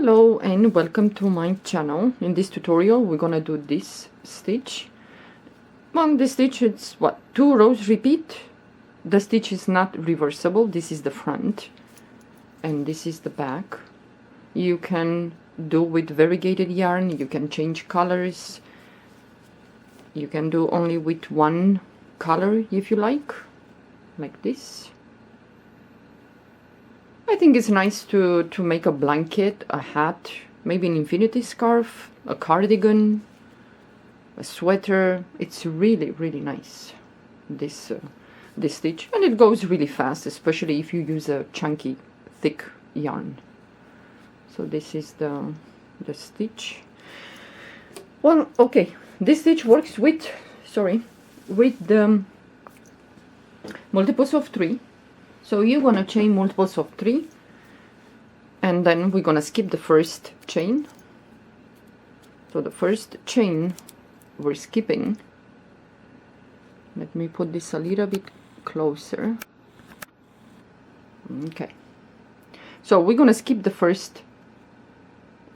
Hello and welcome to my channel. In this tutorial we're gonna do this stitch. Among the stitch it's what, 2 rows repeat. The stitch is not reversible. This is the front and this is the back. You can do with variegated yarn, you can change colors, you can do only with one color if you like this. I think it's nice to make a blanket, a hat, maybe an infinity scarf, a cardigan, a sweater. It's really nice, this stitch, and it goes really fast, especially if you use a chunky thick yarn. So this is the stitch. Well, okay, this stitch works with the multiples of 3. So you're gonna chain multiples of 3 and then we're gonna skip the first chain. So the first chain we're skipping, let me put this a little bit closer. Okay, so we're gonna skip the first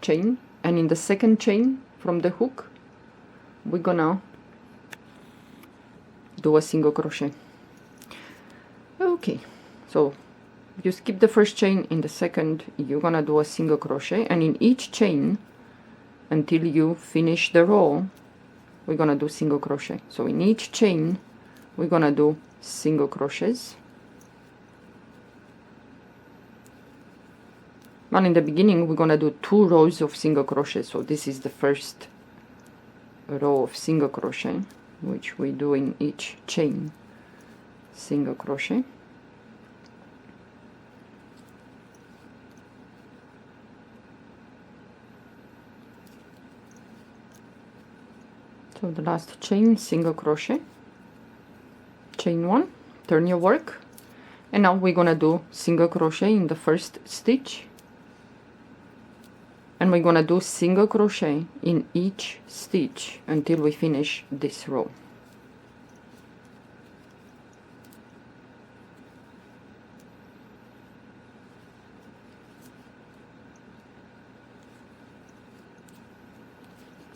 chain, and in the second chain from the hook we're gonna do a single crochet. Okay, so you skip the first chain, in the second you're gonna do a single crochet, and in each chain until you finish the row we're gonna do single crochet. So in each chain we're gonna do single crochets. And in the beginning we're gonna do 2 rows of single crochet. So this is the first row of single crochet, which we do in each chain single crochet. So the last chain single crochet, chain 1, turn your work, and now we're gonna do single crochet in the first stitch, and we're gonna do single crochet in each stitch until we finish this row.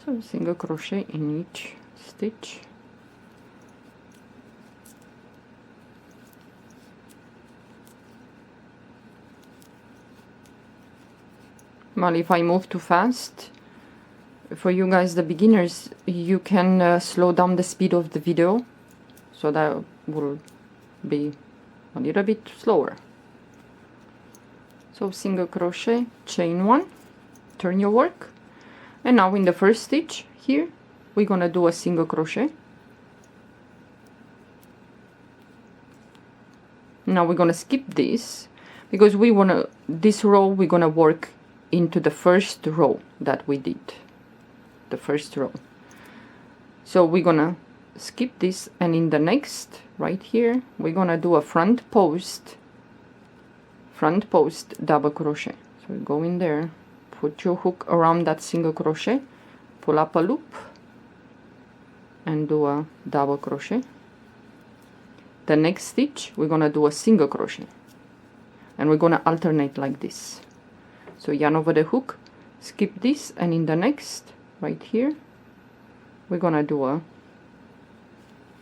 So single crochet in each stitch. Well, if I move too fast, for you guys, the beginners, you can slow down the speed of the video, so that will be a little bit slower. So single crochet, chain 1, turn your work, and now in the first stitch here we're gonna do a single crochet. Now we're gonna skip this because we wanna, this row we're gonna work into the first row that we did, the first row. So we're gonna skip this, and in the next right here we're gonna do a front post double crochet. So we go in there, put your hook around that single crochet, pull up a loop and do a double crochet. The next stitch we're gonna do a single crochet, and we're gonna alternate like this. So yarn over the hook, skip this, and in the next right here we're gonna do a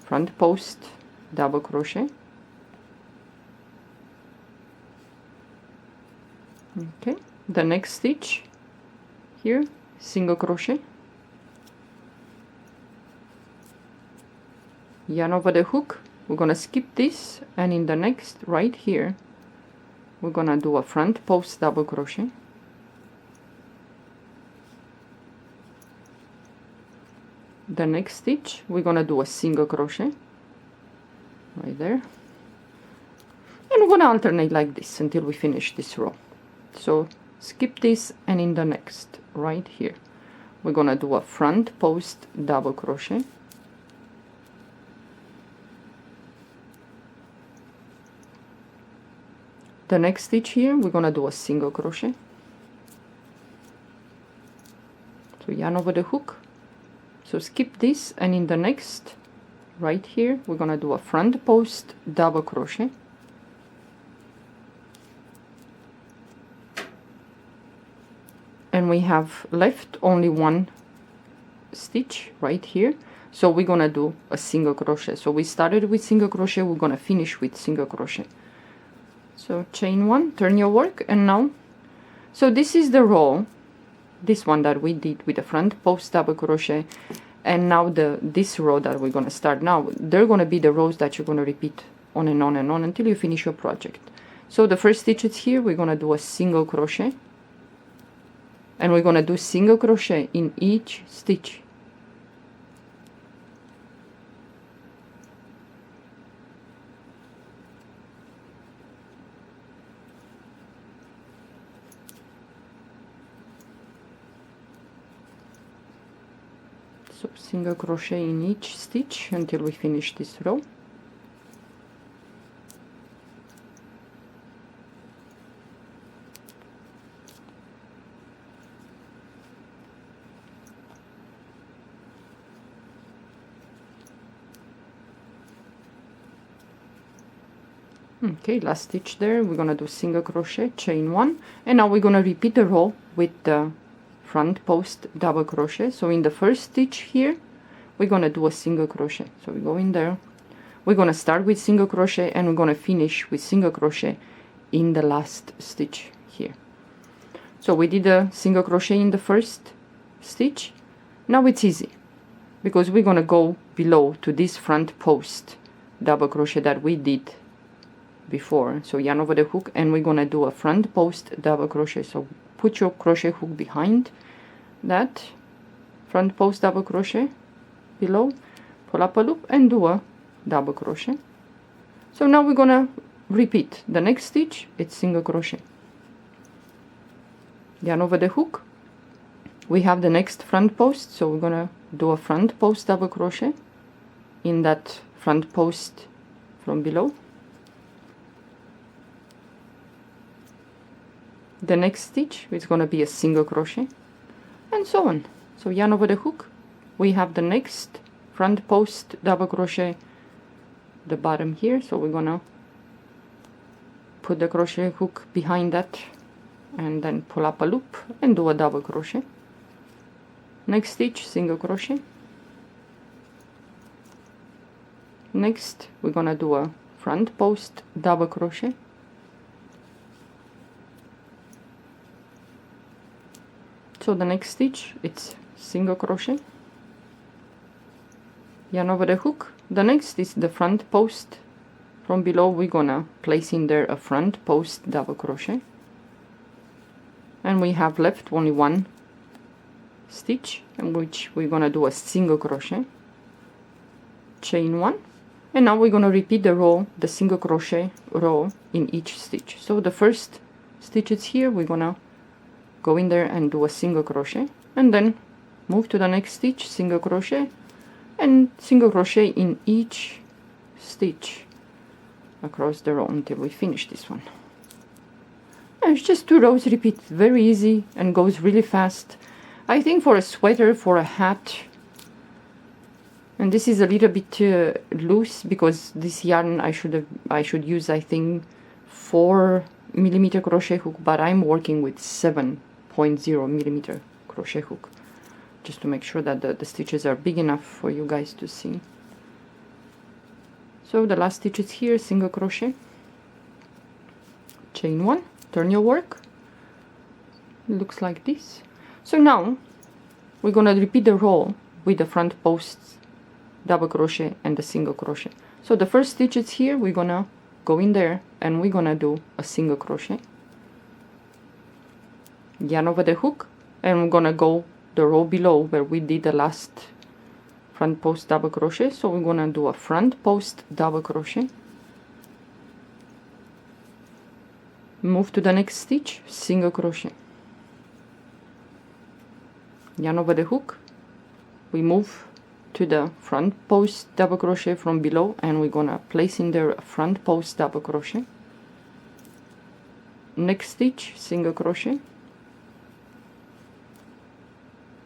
front post double crochet. Okay, the next stitch here single crochet, yarn over the hook, we're gonna skip this, and in the next right here we're gonna do a front post double crochet. The next stitch we're gonna do a single crochet right there, and we're gonna alternate like this until we finish this row. So skip this, and in the next right here we're gonna do a front post double crochet. The next stitch here we're gonna do a single crochet. So yarn over the hook, so skip this, and in the next right here we're gonna do a front post double crochet. and we have left only one stitch right here, so we're gonna do a single crochet. So we started with single crochet, we're gonna finish with single crochet. So chain one, turn your work, and now, so this is the row, this one that we did with the front post double crochet, and now this row that we're gonna start now, they're gonna be the rows that you're gonna repeat on and on and on until you finish your project. So the first stitch is here, we're gonna do a single crochet, and we're gonna do single crochet in each stitch. So single crochet in each stitch until we finish this row. Okay, last stitch there, we're gonna do single crochet, chain one, and now we're gonna repeat the row with the front post double crochet. So in the first stitch here, we're gonna do a single crochet. So we go in there, we're gonna start with single crochet, and we're gonna finish with single crochet in the last stitch here. So we did a single crochet in the first stitch. Now it's easy, because we're gonna go below to this front post double crochet that we did before. So yarn over the hook, and we're gonna do a front post double crochet. So put your crochet hook behind that front post double crochet below, pull up a loop, and do a double crochet. So now we're gonna repeat the next stitch, it's single crochet, yarn over the hook, we have the next front post, so we're gonna do a front post double crochet in that front post from below. The next stitch is going to be a single crochet, and so on. So yarn over the hook, we have the next front post double crochet, the bottom here, so we're gonna put the crochet hook behind that and then pull up a loop and do a double crochet. Next stitch, single crochet. Next we're gonna do a front post double crochet, so the next stitch it's single crochet, yarn over the hook. The next is the front post from below, we're gonna place in there a front post double crochet, and we have left only one stitch in which we're gonna do a single crochet, chain one, and now we're gonna repeat the row, the single crochet row in each stitch. So the first stitch is here, we're gonna go in there and do a single crochet, and then move to the next stitch, single crochet, and single crochet in each stitch across the row until we finish this one. And it's just 2 rows, repeat, very easy and goes really fast. I think for a sweater, for a hat, and this is a little bit loose because this yarn I should use, I think, 4mm crochet hook, but I'm working with 7.0mm crochet hook, just to make sure that the stitches are big enough for you guys to see. So the last stitch is here, single crochet, chain one, turn your work, it looks like this. So now we're gonna repeat the row with the front posts double crochet and the single crochet. So the first stitch is here, we're gonna go in there and we're gonna do a single crochet, yarn over the hook, and we're gonna go the row below where we did the last front post double crochet. So we're gonna do a front post double crochet, move to the next stitch, single crochet, yarn over the hook, we move to the front post double crochet from below, and we're gonna place in there a front post double crochet, next stitch, single crochet,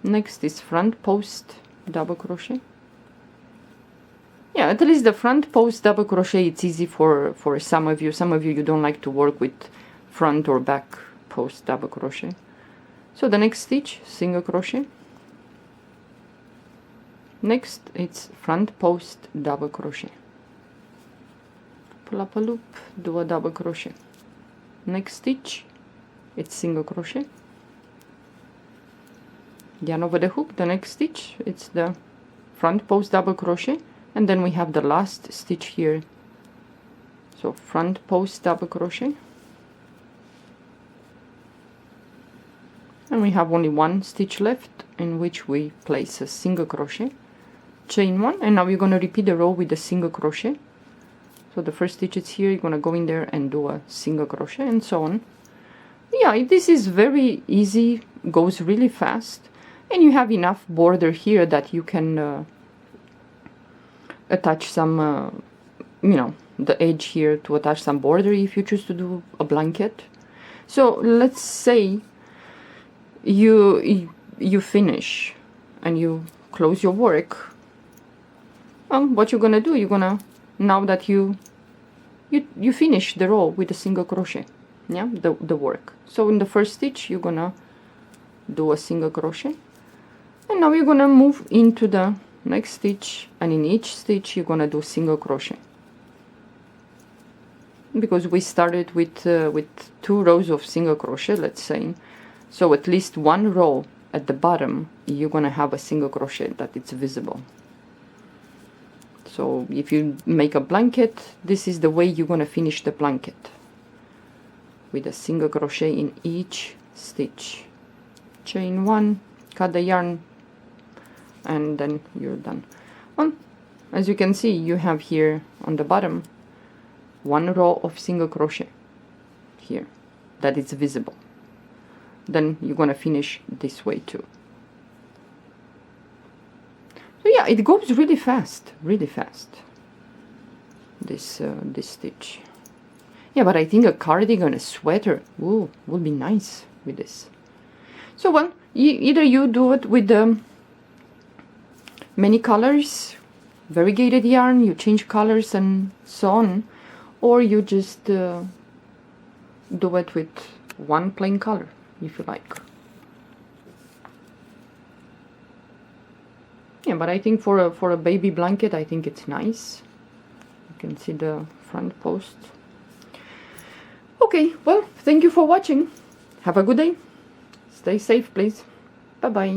next is front post double crochet. Yeah, at least the front post double crochet, it's easy for some of you. Some of you don't like to work with front or back post double crochet, So the next stitch, single crochet. Next it's front post double crochet, pull up a loop, do a double crochet. Next stitch it's single crochet, yarn over the hook. The next stitch it's the front post double crochet, and then we have the last stitch here. So front post double crochet, and we have only one stitch left in which we place a single crochet, chain one, and now we're going to repeat the row with a single crochet. So the first stitch is here, you're going to go in there and do a single crochet, and so on. Yeah, this is very easy, goes really fast, and you have enough border here that you can attach some you know, the edge here to attach some border if you choose to do a blanket. So let's say you finish and you close your work. What you're gonna do, you're gonna, now that you finish the row with a single crochet, yeah, the work. So in the first stitch you're gonna do a single crochet, and now you're gonna move into the next stitch, and in each stitch you're gonna do single crochet, because we started with 2 rows of single crochet, let's say. So at least one row at the bottom you're gonna have a single crochet that it's visible. So if you make a blanket, this is the way you're gonna finish the blanket, with a single crochet in each stitch, chain one, cut the yarn, and then you're done. Well, as you can see, you have here on the bottom one row of single crochet here that is visible. Then you're gonna finish this way too. So yeah, it goes really fast, this this stitch. Yeah, but I think a cardigan, a sweater, would be nice with this. So well, either you do it with many colors, variegated yarn, you change colors and so on, or you just do it with one plain color if you like. Yeah, but I think for a baby blanket, I think it's nice. You can see the front post. Okay, well, thank you for watching. Have a good day. Stay safe, please. Bye bye.